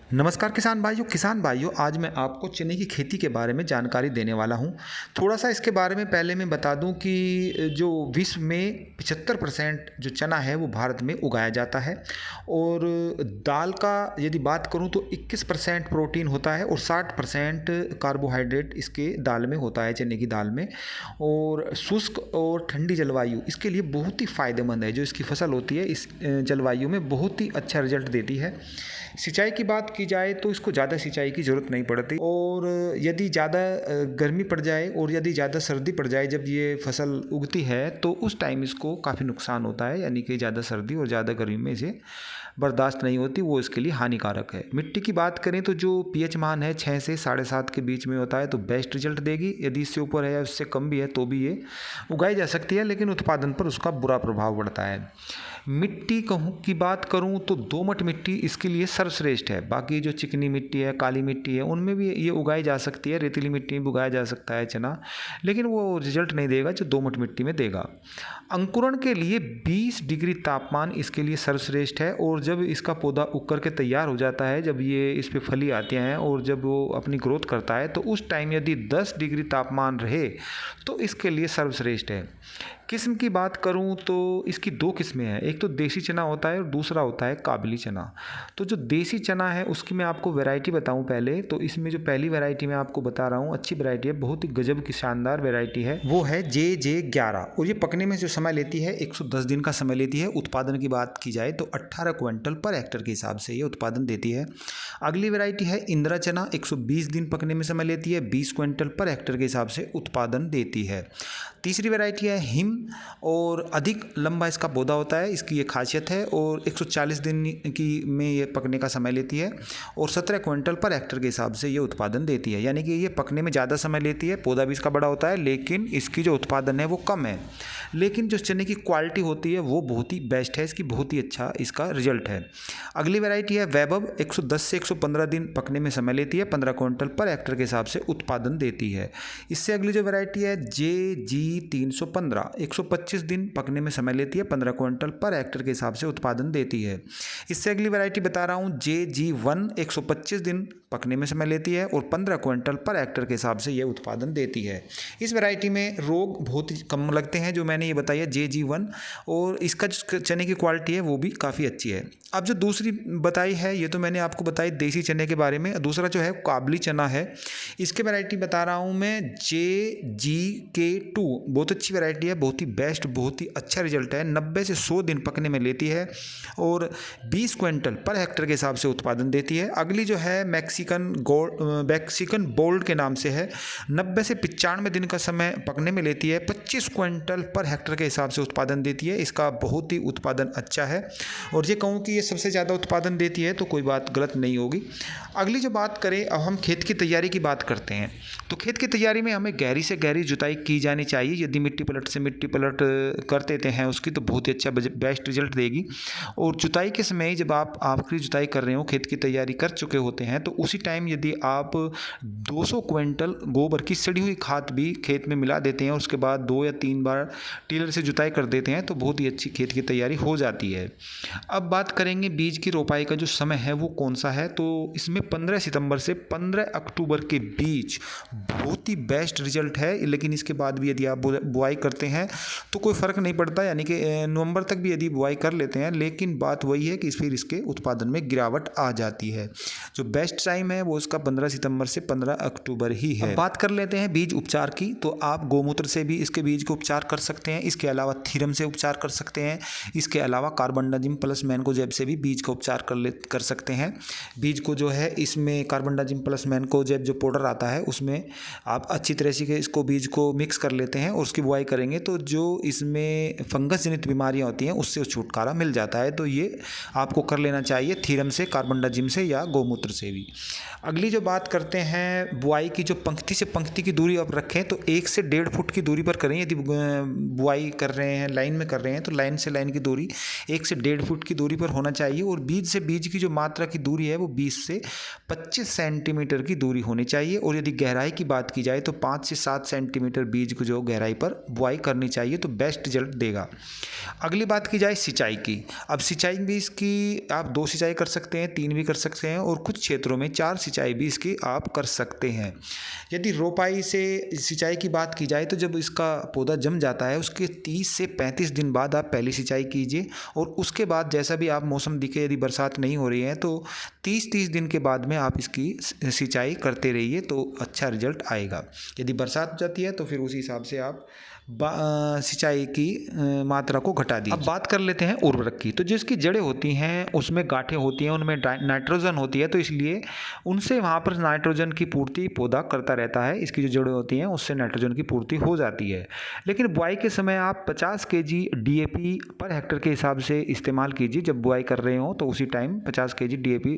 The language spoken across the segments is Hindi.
नमस्कार किसान भाइयों आज मैं आपको चने की खेती के बारे में जानकारी देने वाला हूँ। थोड़ा सा इसके बारे में पहले मैं बता दूँ कि जो विश्व में 75% जो चना है वो भारत में उगाया जाता है और दाल का यदि बात करूँ तो 21% प्रोटीन होता है और 60% कार्बोहाइड्रेट इसके दाल में होता है, चने की दाल में। और शुष्क और ठंडी जलवायु इसके लिए बहुत ही फ़ायदेमंद है। जो इसकी फसल होती है इस जलवायु में बहुत ही अच्छा रिजल्ट देती है। सिंचाई की बात की जाए तो इसको ज़्यादा सिंचाई की ज़रूरत नहीं पड़ती और यदि ज़्यादा गर्मी पड़ जाए और यदि ज़्यादा सर्दी पड़ जाए जब ये फसल उगती है तो उस टाइम इसको काफ़ी नुकसान होता है, यानी कि ज़्यादा सर्दी और ज़्यादा गर्मी में इसे बर्दाश्त नहीं होती, वो इसके लिए हानिकारक है। मिट्टी की बात करें तो जो पीएच मान है 6 से 7.5 के बीच में होता है तो बेस्ट रिजल्ट देगी। यदि इससे ऊपर है या उससे कम भी है तो भी ये उगाई जा सकती है, लेकिन उत्पादन पर उसका बुरा प्रभाव पड़ता है। मिट्टी की बात करूं तो दोमट मिट्टी इसके लिए सर्वश्रेष्ठ है। बाकी जो चिकनी मिट्टी है, काली मिट्टी है, उनमें भी ये उगाई जा सकती है। रेतीली मिट्टी में भी उगाया जा सकता है चना, लेकिन वो रिजल्ट नहीं देगा जो दोमट मिट्टी में देगा। अंकुरण के लिए 20 डिग्री तापमान इसके लिए सर्वश्रेष्ठ है और जब इसका पौधा उग करके तैयार हो जाता है, जब ये इस पर फली आते हैं और जब वो अपनी ग्रोथ करता है तो उस टाइम यदि 10 डिग्री तापमान रहे तो इसके लिए सर्वश्रेष्ठ है। किस्म की बात करूं तो इसकी दो किस्में हैं, एक तो देसी चना होता है और दूसरा होता है काबुली चना। तो जो देसी चना है उसकी मैं आपको वैरायटी बताऊं पहले, तो इसमें जो पहली वैरायटी मैं आपको बता रहा हूं अच्छी वैरायटी है, बहुत ही गजब की शानदार वैरायटी है, वो है JJ11 और ये पकने में जो समय लेती है 110 दिन का समय लेती है। उत्पादन की बात की जाए तो 18 क्विंटल पर हेक्टर के हिसाब से ये उत्पादन देती है। अगली वैरायटी है इंदिरा चना, 120 दिन पकने में समय लेती है, 20 क्विंटल पर हेक्टर के हिसाब से उत्पादन देती है। तीसरी वैरायटी है हिम और अधिक लंबा इसका पौधा होता है, इसकी ये खासियत है और 140 दिन की में ये पकने का समय लेती है और 17 क्विंटल पर हेक्टर के हिसाब से ये उत्पादन देती है। यानी कि ये पकने में ज़्यादा समय लेती है, पौधा भी इसका बड़ा होता है, लेकिन इसकी जो उत्पादन है वो कम है। लेकिन जो चने की क्वालिटी होती है वो बहुत ही बेस्ट है, इसकी बहुत ही अच्छा इसका रिजल्ट है। अगली वैरायटी है वैभव, 110 से 115 दिन पकने में समय लेती है, 15 क्विंटल पर हेक्टर के हिसाब से उत्पादन देती है। इससे अगली जो वैरायटी है JG315, 125 दिन पकने में समय लेती है, 15 क्विंटल पर हेक्टर के हिसाब से उत्पादन देती है। इससे अगली वैरायटी बता रहा हूँ JG1, 125 दिन पकने में समय लेती है और 15 क्विंटल पर हेक्टर के हिसाब से ये उत्पादन देती है। इस वैरायटी में रोग बहुत ही कम लगते हैं जो मैंने ये बताया JG1, और इसका जो चने की क्वालिटी है वो भी काफ़ी अच्छी है। अब जो दूसरी बताई है ये तो मैंने आपको बताई देसी चने के बारे में, दूसरा जो है काबुली चना है, इसके वैरायटी बता रहा हूँ मैं JGK2, बहुत अच्छी वैरायटी है, बहुत ही बेस्ट, बहुत ही अच्छा रिजल्ट है। 90 से 100 दिन पकने में लेती है और 20 क्विंटल पर हेक्टर के हिसाब से उत्पादन देती है। अगली जो है मैक्सिकन बोल्ड के नाम से है, 90 से 95 दिन का समय पकने में लेती है, 25 क्विंटल पर हेक्टर के हिसाब से उत्पादन देती है। इसका बहुत ही उत्पादन अच्छा है और ये कहूँ कि ये सबसे ज़्यादा उत्पादन देती है तो कोई बात गलत नहीं होगी। अगली जो बात करें, अब हम खेत की तैयारी की बात करते हैं, तो खेत की तैयारी में हमें गहरी से गहरी जुताई की जानी चाहिए। यदि मिट्टी पलट से मिट्टी पलट कर देते हैं उसकी तो बहुत ही अच्छा बेस्ट रिजल्ट देगी। और जुताई के समय जब आप आखिरी जुताई कर रहे हो, खेत की तैयारी कर चुके होते हैं, तो उसी टाइम यदि आप 200 क्विंटल गोबर की सड़ी हुई खाद भी खेत में मिला देते हैं, उसके बाद 2 या 3 बार टीलर से जुताई कर देते हैं तो बहुत ही अच्छी खेत की तैयारी हो जाती है। अब बात करेंगे बीज की रोपाई का जो समय है वो कौन सा है, तो इसमें 15 सितंबर से 15 अक्टूबर के बीच बहुत ही बेस्ट रिजल्ट है। लेकिन इसके बाद भी यदि आप बुआई करते हैं तो कोई फ़र्क नहीं पड़ता, यानी कि नवंबर तक भी यदि बुआई कर लेते हैं, लेकिन बात वही है कि फिर इसके उत्पादन में गिरावट आ जाती है। जो बेस्ट टाइम है वो इसका 15 सितंबर से 15 अक्टूबर ही है। अब बात कर लेते हैं बीज उपचार की, तो आप गोमूत्र से भी इसके बीज को उपचार कर सकते हैं, इसके अलावा थीरम से उपचार कर सकते हैं, इसके अलावा कार्बनडाजिम प्लस मैनकोजेब से भी बीज का उपचार कर सकते हैं। बीज को जो है इसमें कार्बनडाजिम प्लस मैनकोजेब जो पाउडर आता है उसमें आप अच्छी तरह से इसको बीज को मिक्स कर लेते हैं और उसकी बुआई करेंगे तो जो इसमें फंगस जनित बीमारियां होती हैं उससे छुटकारा मिल जाता है। तो ये आपको कर लेना चाहिए थीरम से, कार्बनडाजिम से या गोमूत्र से भी। अगली जो बात करते हैं बुआई की, जो पंक्ति से पंक्ति की दूरी आप रखें तो 1 से 1.5 फुट की दूरी पर करें। यदि बुआई कर रहे हैं, लाइन में कर रहे हैं, तो लाइन से लाइन की दूरी 1 से 1.5 फुट की दूरी पर होना चाहिए। और बीज से बीज की जो मात्रा की दूरी है वो 20 से 25 सेंटीमीटर की दूरी होनी चाहिए। और यदि गहराई की बात की जाए तो 5 से 7 सेंटीमीटर बीज को जो गहराई पर बुआई करनी चाहिए, तो बेस्ट रिजल्ट देगा। अगली बात की जाए सिंचाई की। अब सिंचाई भी इसकी आप 2 सिंचाई कर सकते हैं, 3 भी कर सकते हैं, और कुछ क्षेत्रों में 4 सिंचाई भी इसकी आप कर सकते हैं। यदि रोपाई से सिंचाई की बात की जाए तो जब इसका पौधा जम जाता है उसके 30 से 35 दिन बाद आप पहली सिंचाई कीजिए। और उसके बाद जैसा भी आप मौसम दिखे, यदि बरसात नहीं हो रही है तो 30 दिन के बाद में आप इसकी सिंचाई करते रहिए, तो अच्छा रिजल्ट आएगा। यदि बरसात हो जाती है तो फिर उसी हिसाब से आप सिंचाई की मात्रा को घटा दी। अब बात कर लेते हैं उर्वरक की। तो जिसकी जड़ें होती हैं उसमें गांठें होती हैं, उनमें नाइट्रोजन होती है, तो इसलिए उनसे वहाँ पर नाइट्रोजन की पूर्ति पौधा करता रहता है। इसकी जो जड़ें होती हैं उससे नाइट्रोजन की पूर्ति हो जाती है। लेकिन बुआई के समय आप 50 kg DAP पर हेक्टेयर के हिसाब से इस्तेमाल कीजिए। जब बुआई कर रहे हो तो उसी टाइम 50 kg DAP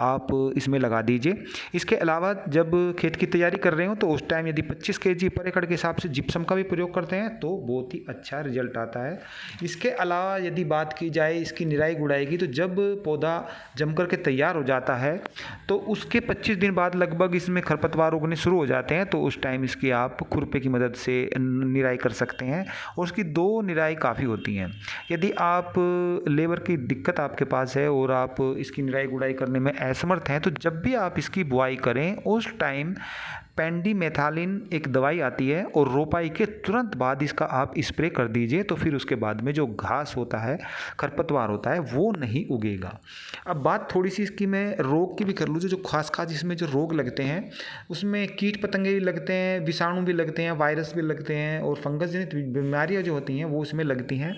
आप इसमें लगा दीजिए। इसके अलावा जब खेत की तैयारी कर रहे हो तो उस टाइम यदि 25 kg पर एकड़ के हिसाब से जिप्सम का भी प्रयोग करते हैं तो बहुत ही अच्छा रिजल्ट आता है। इसके अलावा यदि बात की जाए इसकी निराई गुड़ाई की, तो जब पौधा जम कर के तैयार हो जाता है तो उसके 25 दिन बाद लगभग इसमें खरपतवार उगने शुरू हो जाते हैं, तो उस टाइम इसकी आप खुरपे की मदद से निराई कर सकते हैं। और उसकी 2 निराई काफ़ी होती हैं। यदि आप लेबर की दिक्कत आपके पास है और आप इसकी निराई गुड़ाई करने में असमर्थ हैं, तो जब भी आप इसकी बुआई करें उस टाइम पेंडीमेथालिन एक दवाई आती है और रोपाई के तुरंत बाद इसका आप स्प्रे कर दीजिए, तो फिर उसके बाद में जो घास होता है, खरपतवार होता है, वो नहीं उगेगा। अब बात थोड़ी सी इसकी मैं रोग की भी कर लूँ। जो खास इसमें जो रोग लगते हैं उसमें कीट पतंगे भी लगते हैं, विषाणु भी लगते हैं, वायरस भी लगते हैं और फंगस जनित बीमारियाँ जो होती हैं वो उसमें लगती हैं।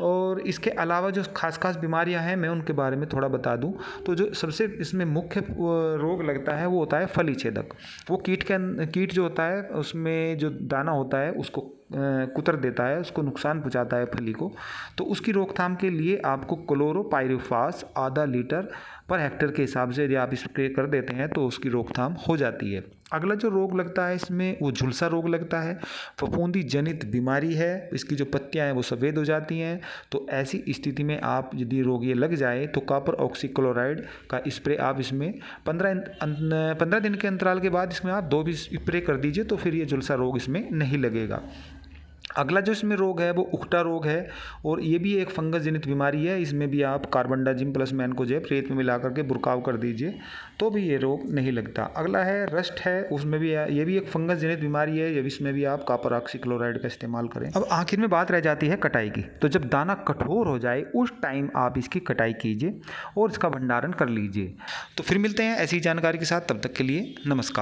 और इसके अलावा जो खास बीमारियाँ हैं मैं उनके बारे में थोड़ा बता दूँ। तो जो सबसे इसमें मुख्य रोग लगता है वो होता है फली छेदक। वो कीट जो होता है उसमें जो दाना होता है उसको कुतर देता है, उसको नुकसान पहुंचाता है फली को। तो उसकी रोकथाम के लिए आपको क्लोरोपाइरिफास आधा लीटर पर हेक्टेयर के हिसाब से यदि आप स्प्रे कर देते हैं तो उसकी रोकथाम हो जाती है। अगला जो रोग लगता है इसमें वो झुलसा रोग लगता है। फफूंदी जनित बीमारी है, इसकी जो पत्तियां हैं वो सफ़ेद हो जाती हैं। तो ऐसी स्थिति में आप यदि रोग ये लग जाए तो कॉपर ऑक्सीक्लोराइड का स्प्रे आप इसमें 15 दिन के अंतराल के बाद इसमें आप 2 भी स्प्रे कर दीजिए, तो फिर ये झुलसा रोग इसमें नहीं लगेगा। अगला जो इसमें रोग है वो उकटा रोग है और ये भी एक फंगस जनित बीमारी है। इसमें भी आप कार्बनडाजिम प्लस मैनकोजेब रेत में मिला करके बुरकाव कर दीजिए तो भी ये रोग नहीं लगता। अगला है रस्ट है, उसमें भी ये भी एक फंगस जनित बीमारी है। ये इसमें भी आप कॉपर ऑक्सीक्लोराइड का इस्तेमाल करें। अब आखिर में बात रह जाती है कटाई की। तो जब दाना कठोर हो जाए उस टाइम आप इसकी कटाई कीजिए और इसका भंडारण कर लीजिए। तो फिर मिलते हैं ऐसी जानकारी के साथ, तब तक के लिए नमस्कार।